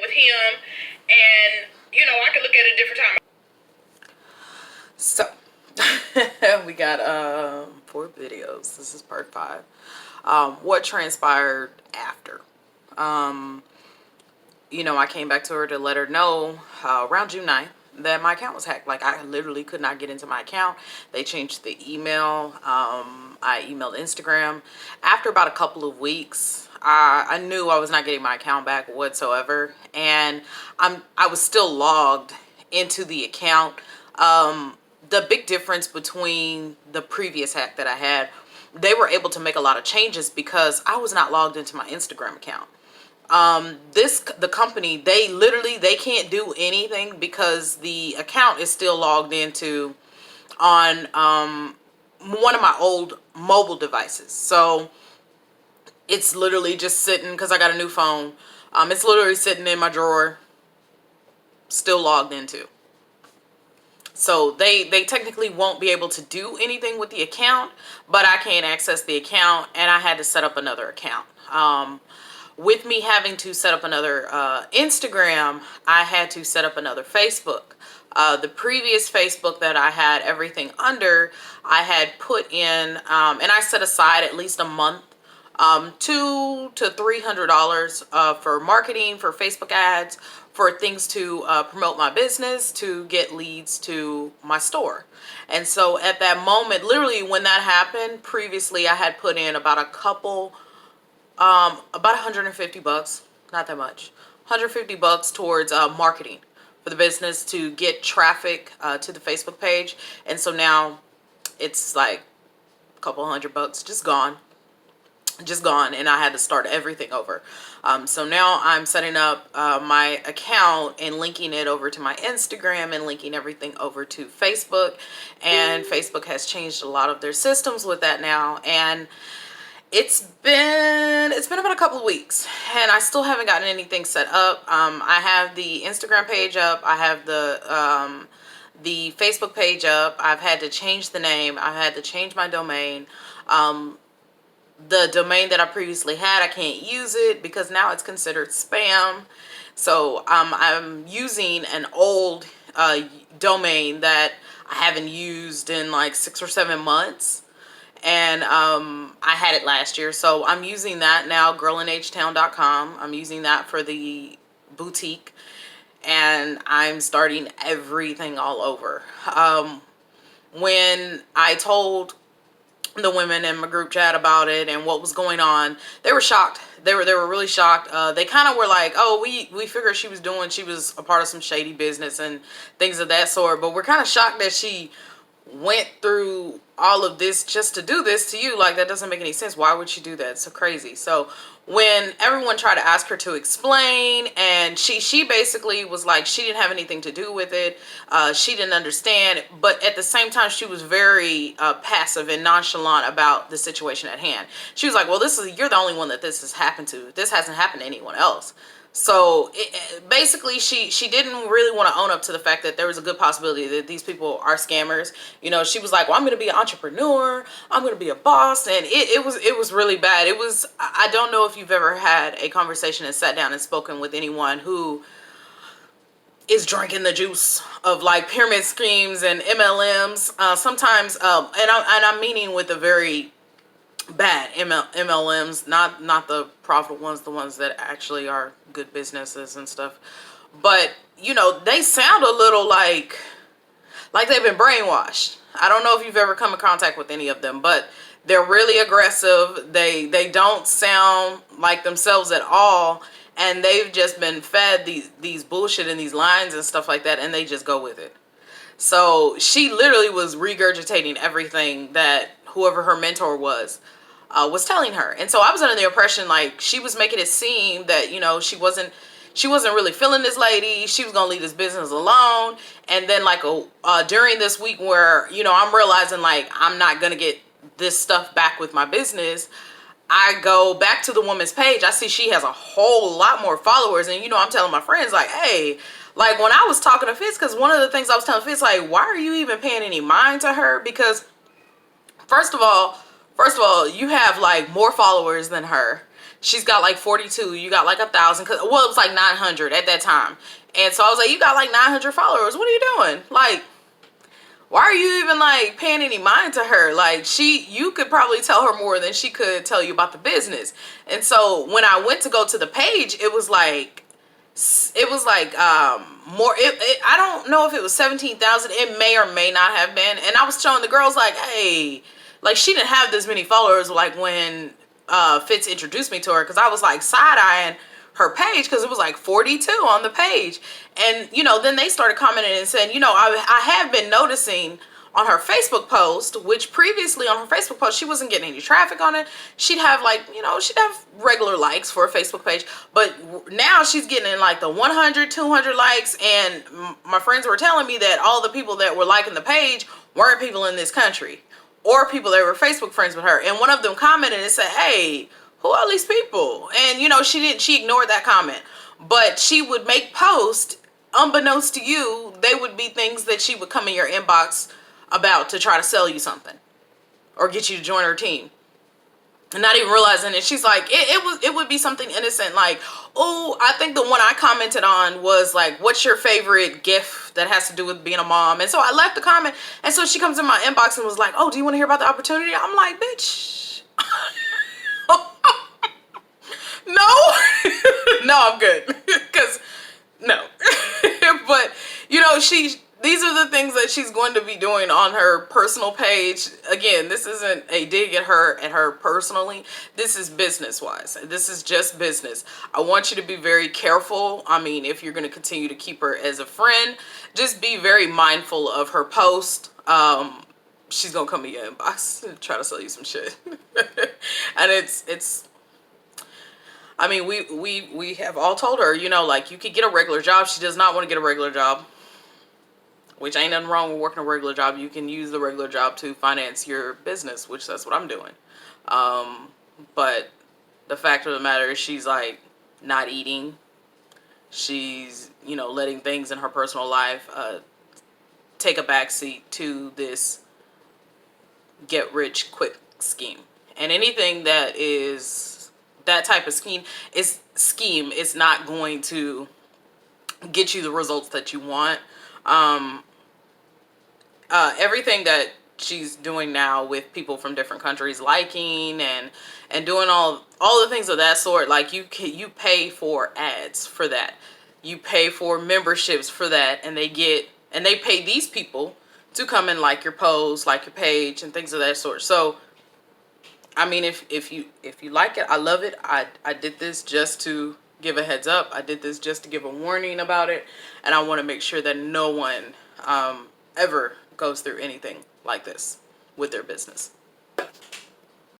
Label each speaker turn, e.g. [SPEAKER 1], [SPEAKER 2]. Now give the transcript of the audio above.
[SPEAKER 1] with him, and I could look at a different time.
[SPEAKER 2] So we got 4 videos. This is part 5. What transpired after? I came back to her to let her know around June 9th that my account was hacked. Like, I literally could not get into my account. They changed the email. I emailed Instagram. After about a couple of weeks, I knew I was not getting my account back whatsoever, and I was still logged into the account. The big difference between the previous hack that I had, they were able to make a lot of changes because I was not logged into my Instagram account. The company, they can't do anything because the account is still logged into on one of my old mobile devices. So it's literally just sitting, because I got a new phone. It's literally sitting in my drawer, still logged into. So they technically won't be able to do anything with the account, but I can't access the account, and I had to set up another account. With me having to set up another Instagram, I had to set up another Facebook. The previous Facebook that I had everything under, I had put in, and I set aside at least a month, $200 to $300 for marketing, for Facebook ads, for things to promote my business, to get leads to my store. And so at that moment, literally when that happened, previously I had put in about about $150, not that much, $150 towards marketing for the business to get traffic to the Facebook page. And so now it's like a couple $100 just gone, and I had to start everything over. So now I'm setting up my account and linking it over to my Instagram and linking everything over to Facebook. And Facebook has changed a lot of their systems with that now, and it's been about a couple of weeks, and I still haven't gotten anything set up. I have the Instagram page up. I have the Facebook page up. I've had to change the name. I've had to change my domain. The domain that I previously had, I can't use it because now it's considered spam. So I'm using an old domain that I haven't used in like 6 or 7 months. And I had it last year, so I'm using that now, girlinhtown.com. I'm using that for the boutique, and I'm starting everything all over. When I told the women in my group chat about it and what was going on, they were shocked. They were really shocked. They kind of were like, oh, we figured she was a part of some shady business and things of that sort, but we're kind of shocked that she went through all of this just to do this to you. Like, that doesn't make any sense. Why would she do that? It's so crazy. So when everyone tried to ask her to explain, and she basically was like, she didn't have anything to do with it. She didn't understand, but at the same time, she was very passive and nonchalant about the situation at hand. She was like, well, you're the only one that this has happened to. This hasn't happened to anyone else. So basically, she didn't really want to own up to the fact that there was a good possibility that these people are scammers. She was like, well, I'm going to be an entrepreneur. I'm going to be a boss. And it was really bad. I don't know if you've ever had a conversation and sat down and spoken with anyone who is drinking the juice of like pyramid schemes and MLMs. Sometimes, and I'm meaning with a very bad MLMs, not the profitable ones, the ones that actually are good businesses and stuff. But they sound a little like they've been brainwashed. I don't know if you've ever come in contact with any of them, but they're really aggressive. They don't sound like themselves at all, and they've just been fed these bullshit and these lines and stuff like that, and they just go with it. So she literally was regurgitating everything that whoever her mentor was telling her. And so I was under the impression like she was making it seem that, she wasn't really feeling this lady. She was going to leave this business alone. And then like during this week where, I'm realizing like I'm not going to get this stuff back with my business, I go back to the woman's page. I see she has a whole lot more followers. And, I'm telling my friends like, hey, like when I was talking to Fitz, because one of the things I was telling Fitz, like, why are you even paying any mind to her? Because First of all, you have like more followers than her. she's got like 42, you got like 1,000, well, it was like 900 at that time. And so I was like, you got like 900 followers, what are you doing? Like, why are you even like paying any mind to her? Like, you could probably tell her more than she could tell you about the business. And so when I went to go to the page, it was like more, I don't know if it was 17,000. It may or may not have been. And I was showing the girls like, hey, like, she didn't have this many followers like when Fitz introduced me to her, because I was like side-eyeing her page because it was like 42 on the page. And you know, then they started commenting and saying, you know, I have been noticing on her Facebook post, which previously on her Facebook post, she wasn't getting any traffic on it. She'd have like, you know, she'd have regular likes for a Facebook page, but now she's getting in like the 100, 200 likes. And my friends were telling me that all the people that were liking the page weren't people in this country or people that were Facebook friends with her. And one of them commented and said, hey, who are these people? And you know, she ignored that comment, but she would make posts unbeknownst to you. They would be things that she would come in your inbox about to try to sell you something or get you to join her team, and not even realizing it. She's like, it would be something innocent like, oh, I think the one I commented on was like, what's your favorite gift that has to do with being a mom? And so I left the comment, and so she comes in my inbox and was like, oh, do you want to hear about the opportunity? I'm like, bitch. No. No, I'm good. Because no. But you know, these are the things that she's going to be doing on her personal page. Again, this isn't a dig at her personally. This is business wise. This is just business. I want you to be very careful. I mean, if you're going to continue to keep her as a friend, just be very mindful of her post. She's gonna come in your inbox and try to sell you some shit. And it's I mean, we have all told her, you know, like, you could get a regular job. She does not want to get a regular job, which ain't nothing wrong with working a regular job. You can use the regular job to finance your business, which that's what I'm doing. But the fact of the matter is, she's like not eating. She's, you know, letting things in her personal life take a backseat to this get rich quick scheme. And anything that is that type of scheme is not going to get you the results that you want. Everything that she's doing now with people from different countries liking and doing all the things of that sort, like, you pay for ads for that. You pay for memberships for that, and they pay these people to come and like your post, like your page, and things of that sort. So I mean, if you like it, I love it. I did this just to give a heads up. I did this just to give a warning about it, and I want to make sure that no one ever goes through anything like this with their business.